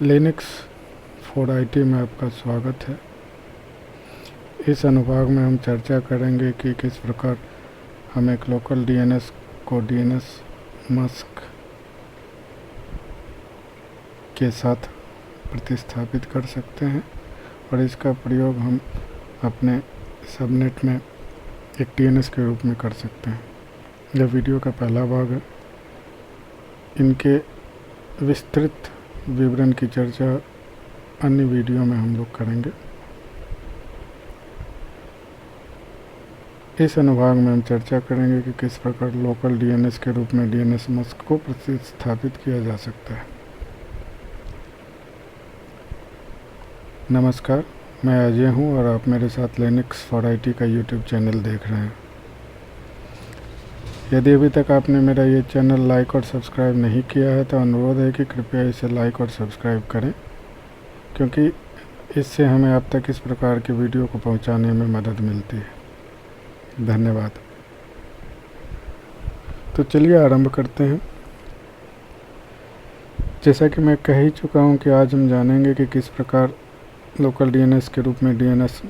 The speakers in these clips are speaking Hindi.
लिनक्स फॉर आईटी में आपका स्वागत है। इस अनुभाग में हम चर्चा करेंगे कि किस प्रकार हम एक लोकल डीएनएस को डीएनएस मास्क के साथ प्रतिस्थापित कर सकते हैं और इसका प्रयोग हम अपने सबनेट में एक डीएनएस के रूप में कर सकते हैं। यह वीडियो का पहला भाग है। इनके विस्तृत विवरण की चर्चा अन्य वीडियो में हम लोग करेंगे। इस अनुभाग में हम चर्चा करेंगे कि किस प्रकार लोकल डीएनएस के रूप में डीएनएस मास्क को प्रतिस्थापित किया जा सकता है। नमस्कार, मैं अजय हूं और आप मेरे साथ लिनक्स फॉर आईटी का यूट्यूब चैनल देख रहे हैं। यदि अभी तक आपने मेरा ये चैनल लाइक और सब्सक्राइब नहीं किया है तो अनुरोध है कि कृपया इसे लाइक और सब्सक्राइब करें, क्योंकि इससे हमें आप तक इस प्रकार के वीडियो को पहुंचाने में मदद मिलती है। धन्यवाद। तो चलिए आरंभ करते हैं। जैसा कि मैं कह ही चुका हूं कि आज हम जानेंगे कि किस प्रकार लोकल डीएनएस के रूप में डीएनएस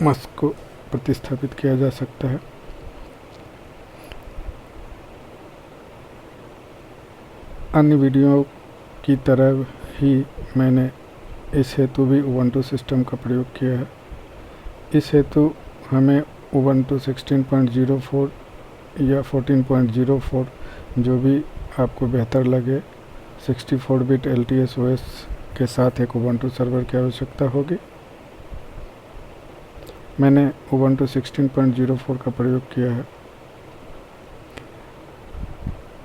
मास्क को प्रतिस्थापित किया जा सकता है। अन्य वीडियो की तरह ही मैंने इस हेतु भी उबंटू सिस्टम का प्रयोग किया है। इस हेतु हमें उबंटू 16.04 या 14.04 जो भी आपको बेहतर लगे 64 बिट LTS OS के साथ एक उबंटू सर्वर की आवश्यकता होगी। मैंने उबंटू 16.04 का प्रयोग किया है।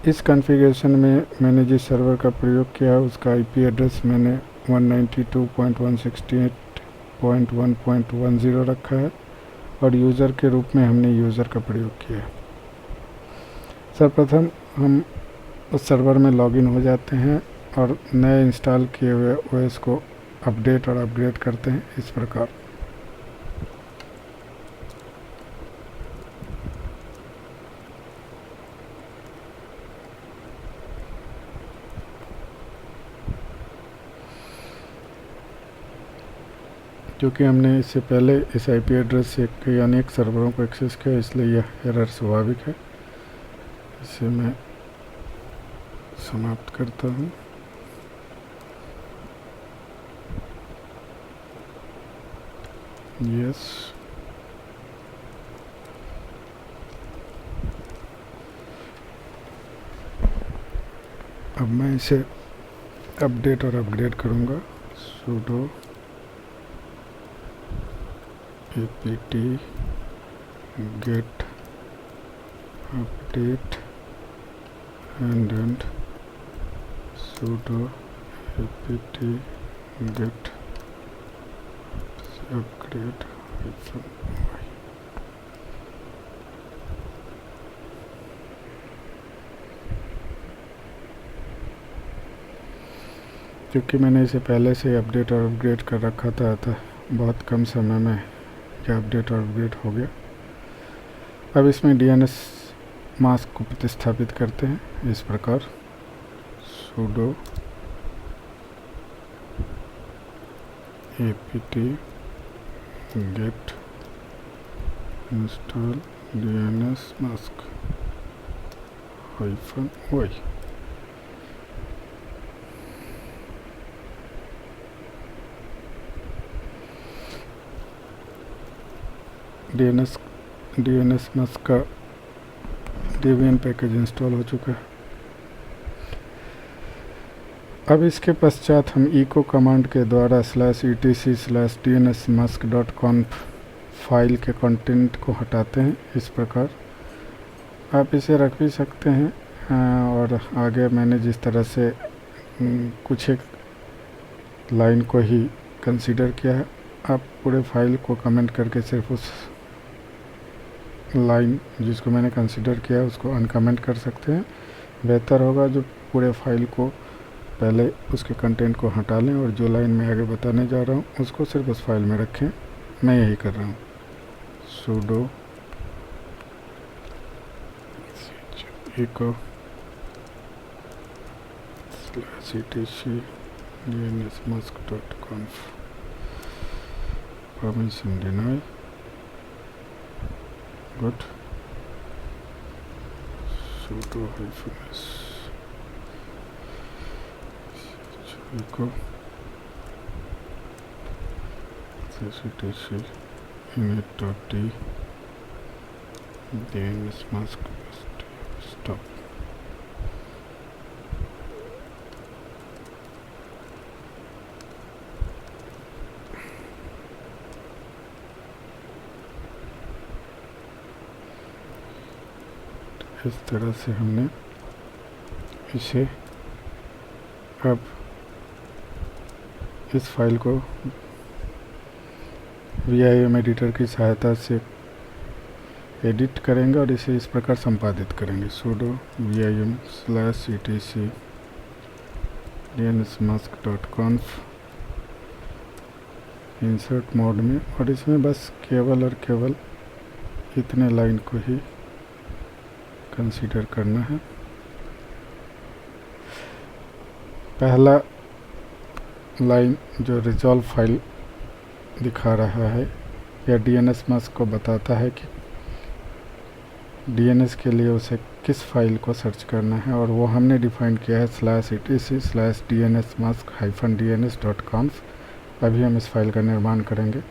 इस कॉन्फ़िगरेशन में मैंने जिस सर्वर का प्रयोग किया है उसका IP एड्रेस मैंने 192.168.1.10 रखा है और यूज़र के रूप में हमने यूज़र का प्रयोग किया है। सर्वप्रथम हम उस सर्वर में लॉगिन हो जाते हैं और नए इंस्टॉल किए हुए OS को अपडेट और अपग्रेड करते हैं इस प्रकार। क्योंकि हमने इससे पहले इस IP एड्रेस से कई अनेक सर्वरों को एक्सेस किया, इसलिए यह एरर स्वाभाविक है। इसे मैं समाप्त करता हूँ। यस, अब मैं इसे अपडेट और अपग्रेड करूँगा। sudo apt get update and sudo apt get upgrade -y। क्योंकि मैंने इसे पहले से अपडेट और अपग्रेड कर रखा था, अतः बहुत कम समय में यह अपडेट और अपग्रेड हो गया। अब इसमें डीएनएस मास्क को प्रतिस्थापित करते हैं इस प्रकार। sudo apt get install dns mask -y। DNS mask का डेबियन पैकेज इंस्टॉल हो चुका है। अब इसके पश्चात हम echo कमांड के द्वारा /etc/dnsmask.conf फाइल के कंटेंट को हटाते हैं इस प्रकार। आप इसे रख भी सकते हैं और आगे मैंने जिस तरह से कुछ एक लाइन को ही कंसीडर किया है, आप पूरे फाइल को कमेंट करके सिर्फ उस लाइन जिसको मैंने कंसीडर किया उसको अनकमेंट कर सकते हैं। बेहतर होगा जो पूरे फाइल को पहले उसके कंटेंट को हटा लें और जो लाइन मैं आगे बताने जा रहा हूँ उसको सिर्फ उस फाइल में रखें। मैं यही कर रहा हूँ। sudo echo /etc dnsmask.conf permission deny good sudo -s echo ctc init.d dnsmask stop. इस तरह से हमने इसे अब इस फाइल को VIM एडिटर की सहायता से एडिट करेंगे और इसे इस प्रकार संपादित करेंगे sudo vim/etc dnsmask.conf insert mode में, और इसमें बस केवल और केवल इतने लाइन को ही कंसीडर करना है। पहला लाइन जो रिजॉल्व फाइल दिखा रहा है या dnsmask को बताता है कि DNS के लिए उसे किस फाइल को सर्च करना है, और वो हमने डिफाइन किया है /etc/dnsmask-dns.conf। अभी हम इस फाइल का निर्माण करेंगे।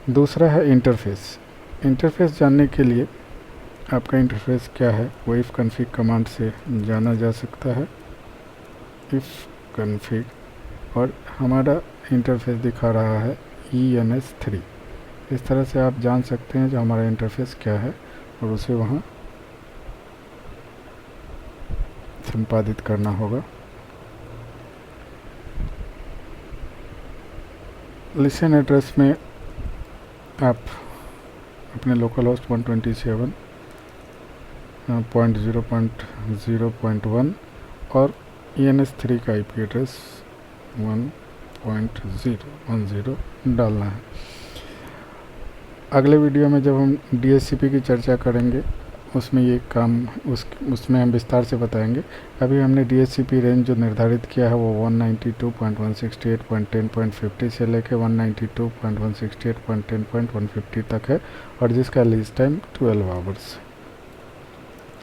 दूसरा है इंटरफेस। इंटरफेस जानने के लिए आपका इंटरफेस क्या है वो if config कमांड से जाना जा सकता है। if config, और हमारा इंटरफेस दिखा रहा है ENS3। इस तरह से आप जान सकते हैं जो हमारा इंटरफेस क्या है और उसे वहाँ संपादित करना होगा। लिसन एड्रेस में आप अपने लोकल होस्ट 127.0.0.1 और ENS3 का IP एड्रेस 1.010 डालना है। अगले वीडियो में जब हम DHCP की चर्चा करेंगे उसमें ये काम उसमें हम विस्तार से बताएंगे। अभी हमने DHCP रेंज जो निर्धारित किया है वो 192.168.10.50 से लेकर 192.168.10.150 तक है, और जिसका रिलीज टाइम 12 आवर्स।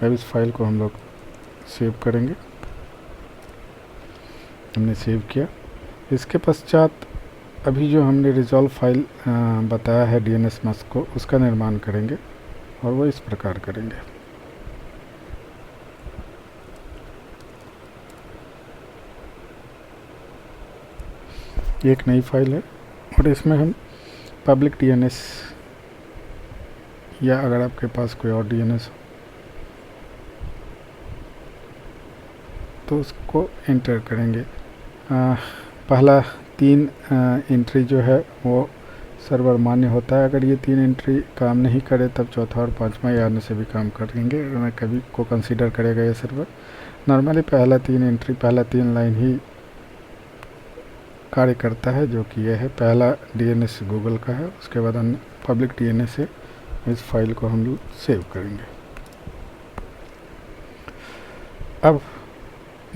अब इस फाइल को हम लोग सेव करेंगे। हमने सेव किया। इसके पश्चात अभी जो हमने रिजॉल्व फाइल बताया है dnsmask को, उसका निर्माण करेंगे, और वो इस प्रकार करेंगे। ये एक नई फाइल है और इसमें हम पब्लिक DNS या अगर आपके पास कोई और DNS हो तो उसको एंटर करेंगे। पहला 3 एंट्री जो है वो सर्वर मान्य होता है। अगर ये 3 एंट्री काम नहीं करे तब चौथा और 5वां या अन्य से भी काम करेंगे, मैं कभी को कंसीडर करेगा ये सर्वर। नॉर्मली पहला 3 लाइन ही कार्य करता है, जो कि यह है। पहला DNS गूगल का है, उसके बाद अन्य पब्लिक DNS है। इस फाइल को हम लोग सेव करेंगे। अब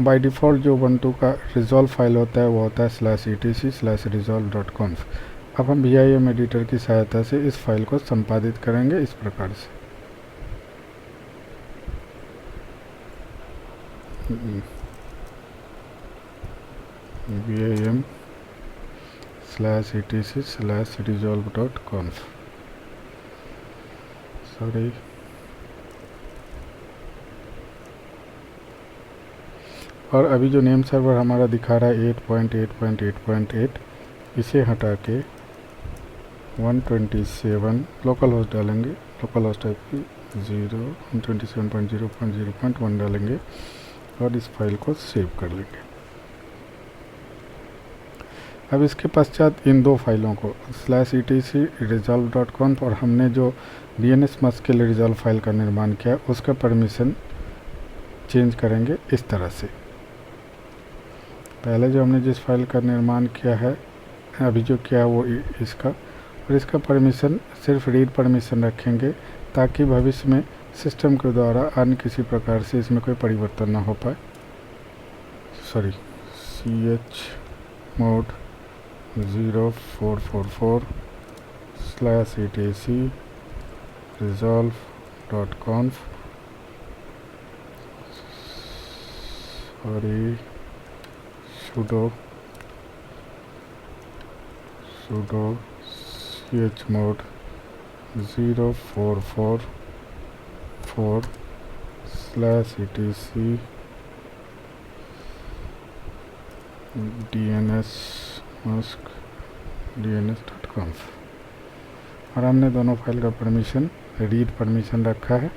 बाय डिफ़ॉल्ट जो ubuntu का रिजॉल्व फाइल होता है वो होता है /etc/resolve.conf। अब हम VIM एडिटर की सहायता से इस फाइल को संपादित करेंगे इस प्रकार से। vim/etc/resolve.conf सॉरी, और अभी जो नेम सर्वर हमारा दिखा रहा है 8.8.8.8, इसे हटा के 127 लोकल होस्ट डालेंगे। लोकल होस्ट IP 127.0.0.1 डालेंगे और इस फाइल को सेव कर लेंगे। अब इसके पश्चात इन 2 फाइलों को /etc/resolve.conf और हमने जो dnsmask के लिए रिजॉल्व फाइल का निर्माण किया उसका परमिशन चेंज करेंगे इस तरह से। पहले जो हमने जिस फाइल का निर्माण किया है, अभी जो किया है वो इसका, और इसका परमिशन सिर्फ रीड परमिशन रखेंगे ताकि भविष्य में सिस्टम के द्वारा अन्य किसी प्रकार से इसमें कोई परिवर्तन ना हो पाए। Sorry, chmod 0444/etc resolve.conf sudo chmod 0444/etc dns.conf और हमने दोनों फाइल का परमिशन रीड परमिशन रखा है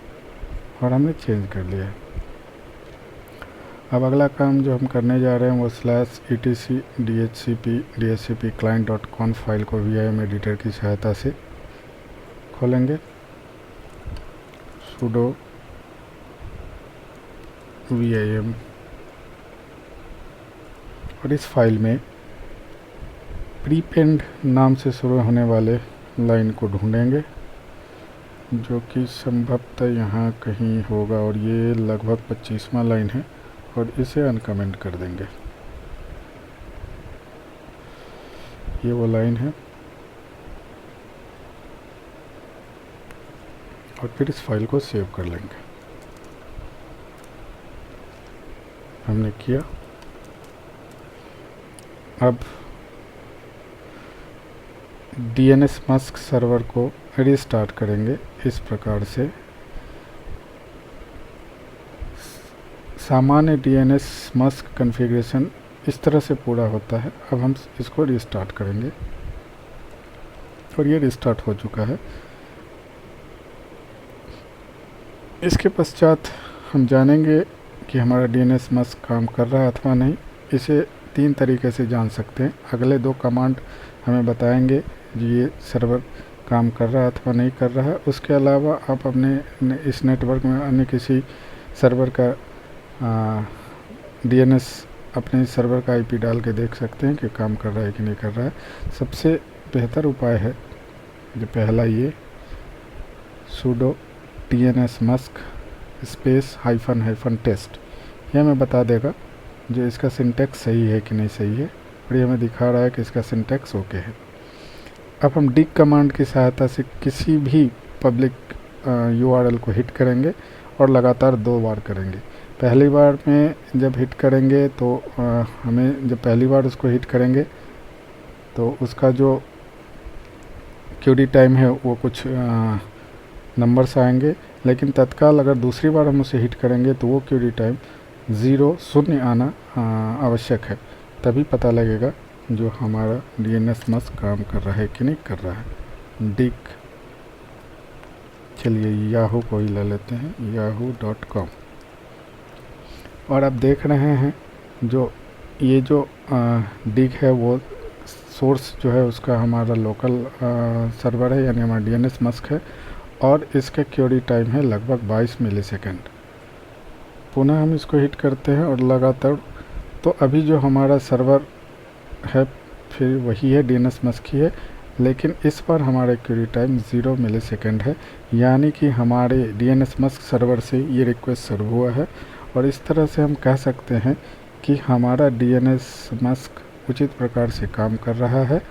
और हमने चेंज कर लिया है। अब अगला काम जो हम करने जा रहे हैं वो /etc dhcp client.conf फाइल को vim एडिटर की सहायता से खोलेंगे। sudo vim और इस फाइल में प्रीपेंड नाम से शुरू होने वाले लाइन को ढूंढेंगे जो कि संभवतः यहाँ कहीं होगा और ये लगभग 25वां लाइन है और इसे अनकमेंट कर देंगे। ये वो लाइन है और फिर इस फाइल को सेव कर लेंगे। हमने किया। अब DNSMusk सर्वर को रिस्टार्ट करेंगे इस प्रकार से। सामान्य DNSMusk कॉन्फ़िगरेशन इस तरह से पूरा होता है। अब हम इसको रिस्टार्ट करेंगे और ये रिस्टार्ट हो चुका है। इसके पश्चात हम जानेंगे कि हमारा DNSMusk काम कर रहा है अथवा नहीं। इसे 3 तरीके से जान सकते हैं। अगले 2 कमांड हमें बताएंगे ये सर्वर काम कर रहा है अथवा नहीं कर रहा है। उसके अलावा आप अपने इस नेटवर्क में अन्य किसी सर्वर का DNS अपने सर्वर का IP डाल के देख सकते हैं कि काम कर रहा है कि नहीं कर रहा है। सबसे बेहतर उपाय है जो पहला ये sudo DNSMusk --test यह हमें बता देगा जो इसका सिंटैक्स सही है कि नहीं सही है और ये हमें दिखा रहा है कि इसका सिंटैक्स ओके है। अब हम dig कमांड की सहायता से किसी भी पब्लिक URL को हिट करेंगे और लगातार 2 बार करेंगे। पहली बार में जब हिट करेंगे तो हमें जब पहली बार उसको हिट करेंगे तो उसका जो क्यूडी टाइम है वो कुछ नंबर्स आएंगे, लेकिन तत्काल अगर दूसरी बार हम उसे हिट करेंगे तो वो क्यूडी टाइम 0 आना आवश्यक है। तभी पता लगेगा जो हमारा DNSMusk काम कर रहा है कि नहीं कर रहा है। dig चलिए याहू को ही ले लेते हैं yahoo.com और आप देख रहे हैं जो ये जो dig है वो सोर्स जो है उसका हमारा लोकल सर्वर है यानी हमारा DNSMusk है और इसका क्यूडी टाइम है लगभग 22 मिलीसेकंड। पुनः हम इसको हिट करते हैं और लगातार तो अभी जो हमारा सर्वर है फिर वही है DNSMusk ही है, लेकिन इस बार हमारा क्यूरी टाइम 0 मिलीसेकंड है यानी कि हमारे DNSMusk सर्वर से ये रिक्वेस्ट सर्व हुआ है। और इस तरह से हम कह सकते हैं कि हमारा DNSMusk उचित प्रकार से काम कर रहा है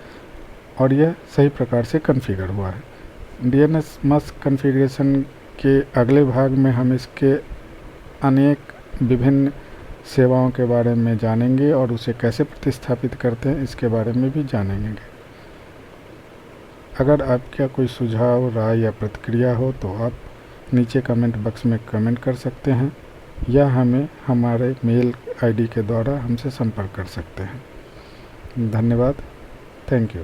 और यह सही प्रकार से कॉन्फ़िगर हुआ है। DNSMusk कॉन्फ़िगरेशन के अगले भाग में हम इसके अनेक विभिन्न सेवाओं के बारे में जानेंगे और उसे कैसे प्रतिस्थापित करते हैं इसके बारे में भी जानेंगे। अगर आपका कोई सुझाव, राय या प्रतिक्रिया हो तो आप नीचे कमेंट बॉक्स में कमेंट कर सकते हैं या हमें हमारे मेल आईडी के द्वारा हमसे संपर्क कर सकते हैं। धन्यवाद। Thank you.